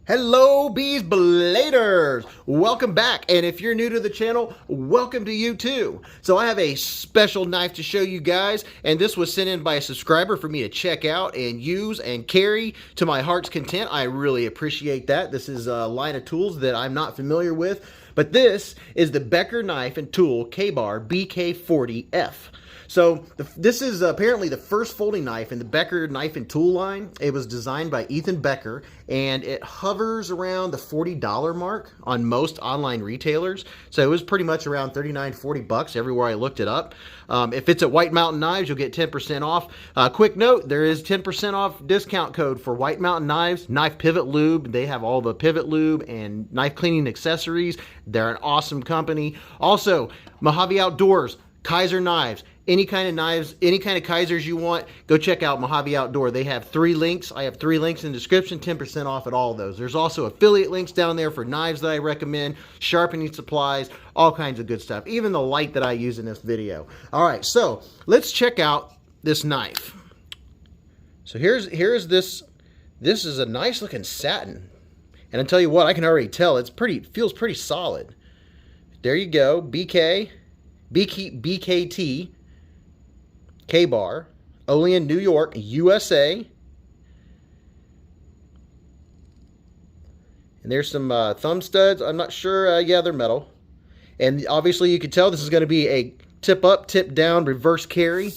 Hello, Beez Bladers! Welcome back, and if you're new to the channel, welcome to you too. So I have a special knife to show you guys, and this was sent in by a subscriber for me to check out and use and carry to my heart's content. I really appreciate that. This is a line of tools that I'm not familiar with, but this is the Becker knife and tool K-Bar BK-40F. So this is apparently the first folding knife in the Becker knife and tool line. It was designed by Ethan Becker, and it hovers around the $40 mark on most online retailers. So it was pretty much around $39–40 everywhere I looked it up. If it's at White Mountain Knives, you'll get 10% off. Quick note, there is 10% off discount code for White Mountain Knives, Knife Pivot Lube. They have all the pivot lube and knife cleaning accessories. They're an awesome company. Also, Mojave Outdoors, Kaiser Knives, any kind of knives, any kind of Kaisers you want, go check out Mojave Outdoor. They have 3 links. I have 3 links in the description, 10% off at all of those. There's also affiliate links down there for knives that I recommend, sharpening supplies, all kinds of good stuff, even the light that I use in this video. All right, so let's check out this knife. So here's this. This is a nice looking satin. And I tell you what, I can already tell feels pretty solid. There you go, BKT K-Bar, only in New York, USA. And there's some thumb studs. I'm not sure. Yeah, they're metal. And obviously you can tell this is going to be a tip up, tip down, reverse carry.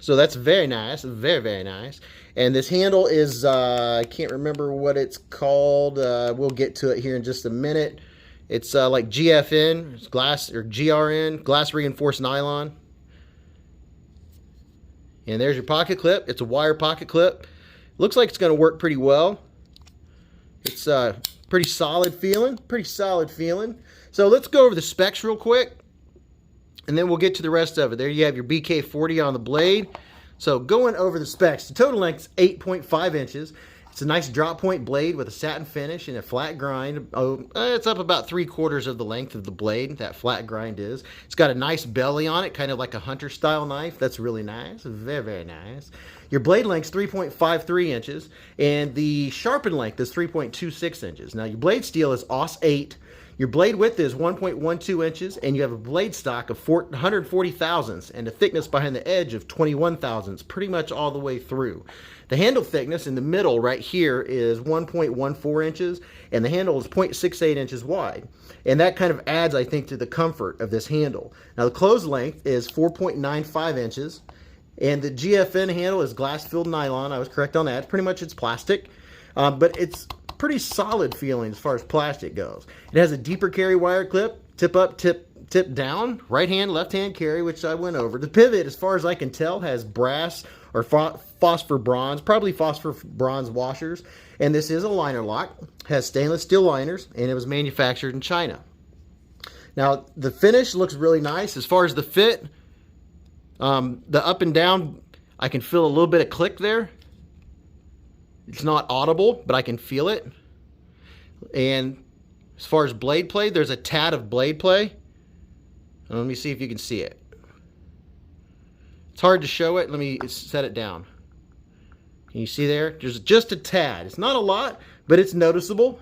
So that's very nice. Very, very nice. And this handle is, I can't remember what it's called. We'll get to it here in just a minute. It's like GFN, it's glass, or GRN, glass reinforced nylon. And there's your pocket clip. It's a wire pocket clip. Looks like it's going to work pretty well. It's pretty solid feeling. So let's go over the specs real quick, and then we'll get to the rest of it. There you have your BK-40 on the blade. So going over the specs, the total length is 8.5 inches. It's a nice drop point blade with a satin finish and a flat grind. It's up about 3/4 of the length of the blade, that flat grind is. It's got a nice belly on it, kind of like a hunter style knife. That's really nice, very, very nice. Your blade length is 3.53 inches, and the sharpen length is 3.26 inches. Now your blade steel is AUS 8. Your blade width is 1.12 inches, and you have a blade stock of 140 thousandths and a thickness behind the edge of 21 thousandths, pretty much all the way through. The handle thickness in the middle right here is 1.14 inches, and the handle is 0.68 inches wide. And that kind of adds, I think, to the comfort of this handle. Now the close length is 4.95 inches, and the GFN handle is glass-filled nylon. I was correct on that. Pretty much it's plastic, but it's pretty solid feeling as far as plastic goes. It has a deeper carry wire clip, tip up, tip down, right hand, left hand carry, which I went over. The pivot, as far as I can tell, has brass or phosphor bronze, probably phosphor bronze washers. And this is a liner lock, has stainless steel liners, and it was manufactured in China. Now the finish looks really nice. As far as the fit, the up and down, I can feel a little bit of click there. It's not audible, but I can feel it. And as far as blade play, there's a tad of blade play. Let me see if you can see it. It's hard to show it. Let me set it down. Can you see there? There's just a tad. It's not a lot, but it's noticeable.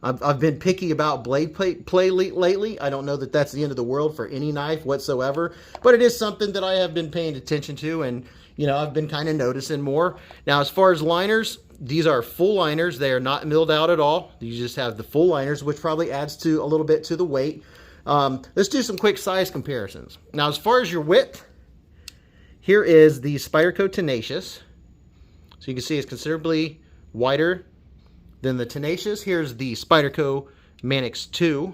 I've been picky about blade play lately. I don't know that that's the end of the world for any knife whatsoever, but it is something that I have been paying attention to, and you know, I've been kind of noticing more. Now, as far as liners, these are full liners. They are not milled out at all. You just have the full liners, which probably adds to a little bit to the weight. Let's do some quick size comparisons. Now, as far as your width, here is the Spyderco Tenacious. So you can see it's considerably wider than the Tenacious. Here's the Spyderco Manix 2.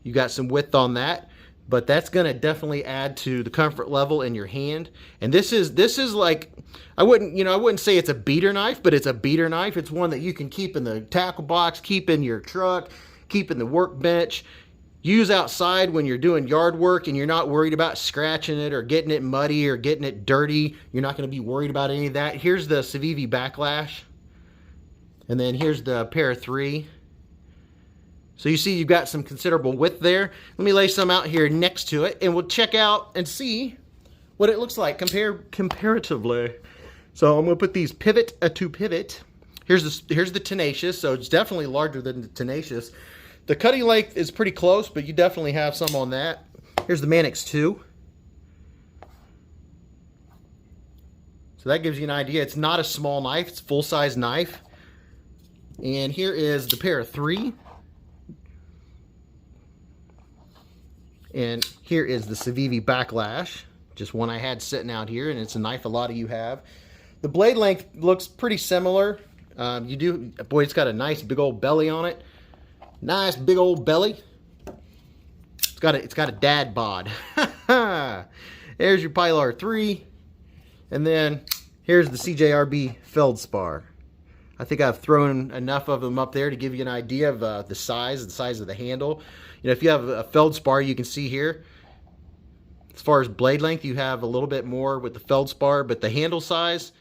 You got some width on that, but that's going to definitely add to the comfort level in your hand. And this is like, I wouldn't say it's a beater knife, but it's a beater knife. It's one that you can keep in the tackle box, keep in your truck, keep in the workbench, use outside when you're doing yard work and you're not worried about scratching it or getting it muddy or getting it dirty. You're not going to be worried about any of that. Here's the Civivi Baklash. And then here's the Para 3. So you see you've got some considerable width there. Let me lay some out here next to it, and we'll check out and see what it looks like comparatively. So I'm going to put these pivot to pivot Here's the Tenacious, so it's definitely larger than the Tenacious. The cutting length is pretty close, but you definitely have some on that. Here's the Manix 2. So that gives you an idea. It's not a small knife, it's a full-size knife. And here is the Para 3. And here is the Civivi Baklash, just one I had sitting out here, and it's a knife a lot of you have. The blade length looks pretty similar. Boy, it's got a nice big old belly on it. Nice big old belly. It's got a dad bod. There's your Pilar 3. And then here's the CJRB Feldspar. I think I've thrown enough of them up there to give you an idea of the size of the handle. You know, if you have a Feldspar, you can see here, as far as blade length, you have a little bit more with the Feldspar, but the handle size,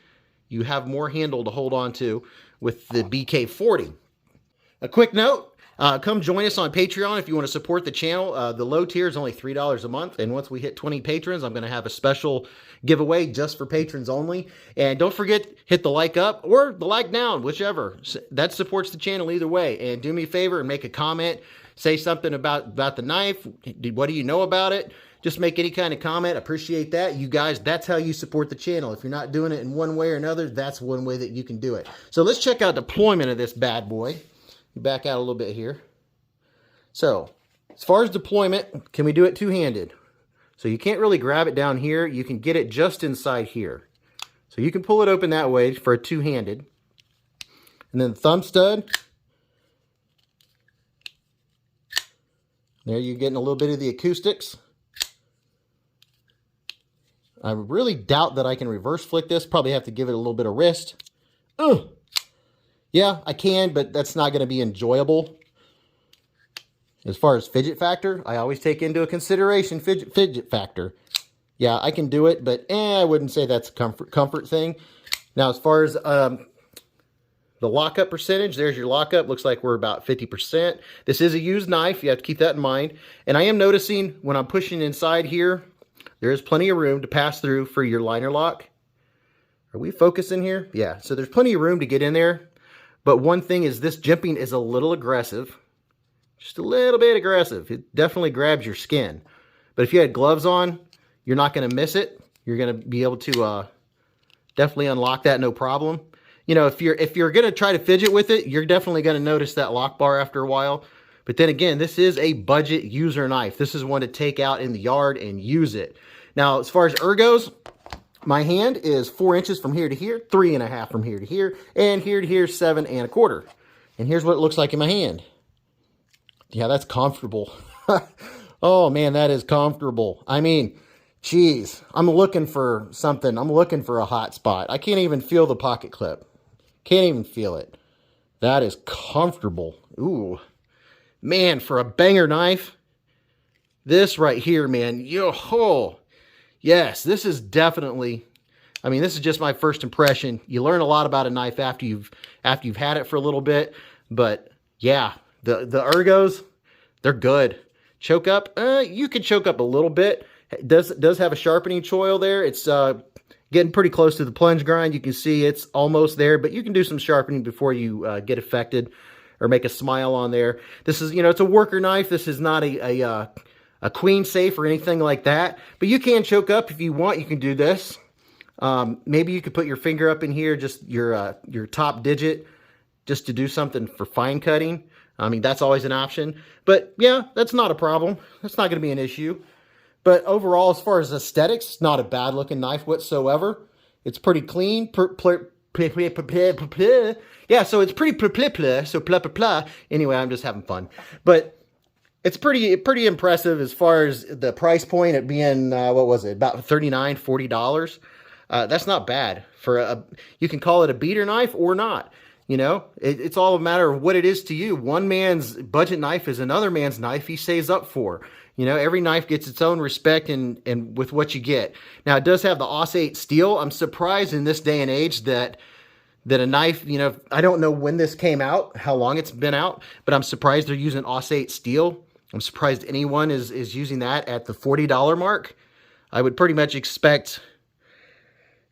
you have more handle to hold on to with the BK-40. A quick note, come join us on Patreon if you want to support the channel. The low tier is only $3 a month, and once we hit 20 patrons, I'm going to have a special giveaway just for patrons only. And don't forget, hit the like up or the like down, whichever. That supports the channel either way. And do me a favor and make a comment. Say something about the knife. What do you know about it? Just make any kind of comment. Appreciate that. You guys, that's how you support the channel. If you're not doing it in one way or another, that's one way that you can do it. So let's check out deployment of this bad boy. Back out a little bit here. So, as far as deployment, can we do it two-handed? So you can't really grab it down here. You can get it just inside here. So you can pull it open that way for a two-handed. And then the thumb stud. There you're getting a little bit of the acoustics. I really doubt that I can reverse flick this. Probably have to give it a little bit of wrist. Ugh. Yeah, I can, but that's not going to be enjoyable. As far as fidget factor, I always take into consideration fidget factor. Yeah, I can do it, but I wouldn't say that's a comfort thing. Now, as far as the lockup percentage, there's your lockup. Looks like we're about 50%. This is a used knife. You have to keep that in mind. And I am noticing when I'm pushing inside here, there is plenty of room to pass through for your liner lock. Are we focusing here? Yeah, so there's plenty of room to get in there. But one thing is this jimping is a little aggressive. Just a little bit aggressive. It definitely grabs your skin. But if you had gloves on, you're not going to miss it. You're going to be able to definitely unlock that, no problem. You know, if you're going to try to fidget with it, you're definitely going to notice that lock bar after a while. But then again, this is a budget user knife. This is one to take out in the yard and use it. Now, as far as ergos, my hand is 4 inches from here to here, 3.5 from here to here, and here to here, 7 1/4. And here's what it looks like in my hand. Yeah, that's comfortable. Oh man, that is comfortable. I mean, geez, I'm looking for something. I'm looking for a hot spot. I can't even feel the pocket clip. Can't even feel it. That is comfortable. Ooh, man, for a banger knife, this right here, man. Oh, yes, this is definitely. I mean, this is just my first impression. You learn a lot about a knife after you've had it for a little bit, but yeah, the ergos, they're good. Choke up, you could choke up a little bit. It does have a sharpening choil there. It's getting pretty close to the plunge grind. You can see it's almost there, but you can do some sharpening before you get affected or make a smile on there. This is, you know, it's a worker knife. This is not a queen safe or anything like that, but you can choke up if you want. You can do this. Maybe you could put your finger up in here, just your top digit, just to do something for fine cutting. I mean, that's always an option. But yeah, that's not a problem. That's not going to be an issue. But overall, as far as aesthetics, not a bad looking knife whatsoever. It's pretty clean. Yeah, so it's pretty so blah, blah, blah. Anyway, I'm just having fun. But it's pretty impressive as far as the price point, it being, what was it, about $39, $40. That's not bad. You can call it a beater knife or not. You know, it's all a matter of what it is to you. One man's budget knife is another man's knife he saves up for. You know, every knife gets its own respect and with what you get. Now, it does have the AUS-8 steel. I'm surprised in this day and age that a knife, you know, I don't know when this came out, how long it's been out, but I'm surprised they're using AUS-8 steel. I'm surprised anyone is using that at the $40 mark. I would pretty much expect,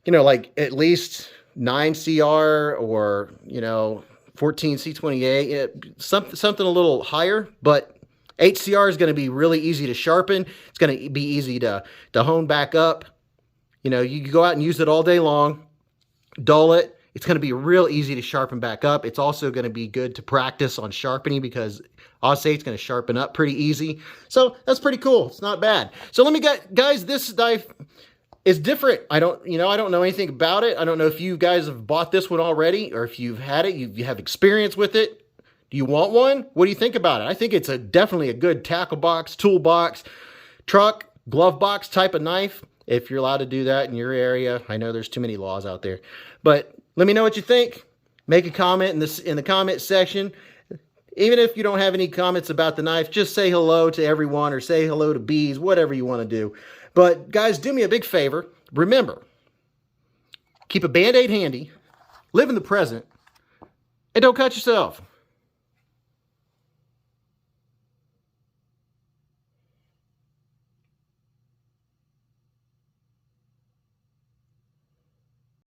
you know, like at least 9CR or, you know, 14C28, something a little higher, but 8CR is going to be really easy to sharpen. It's going to be easy to hone back up. You know, you can go out and use it all day long, dull it. It's going to be real easy to sharpen back up. It's also going to be good to practice on sharpening because I'll say it's going to sharpen up pretty easy. So that's pretty cool. It's not bad. So let me get, guys, this knife is different. I don't know anything about it. I don't know if you guys have bought this one already or if you've had it, you have experience with it. Do you want one? What do you think about it? I think it's definitely a good tackle box, toolbox, truck, glove box type of knife. If you're allowed to do that in your area. I know there's too many laws out there. But let me know what you think. Make a comment in the comment section. Even if you don't have any comments about the knife, just say hello to everyone or say hello to Beez, whatever you want to do. But guys, do me a big favor. Remember, keep a Band-Aid handy, live in the present, and don't cut yourself.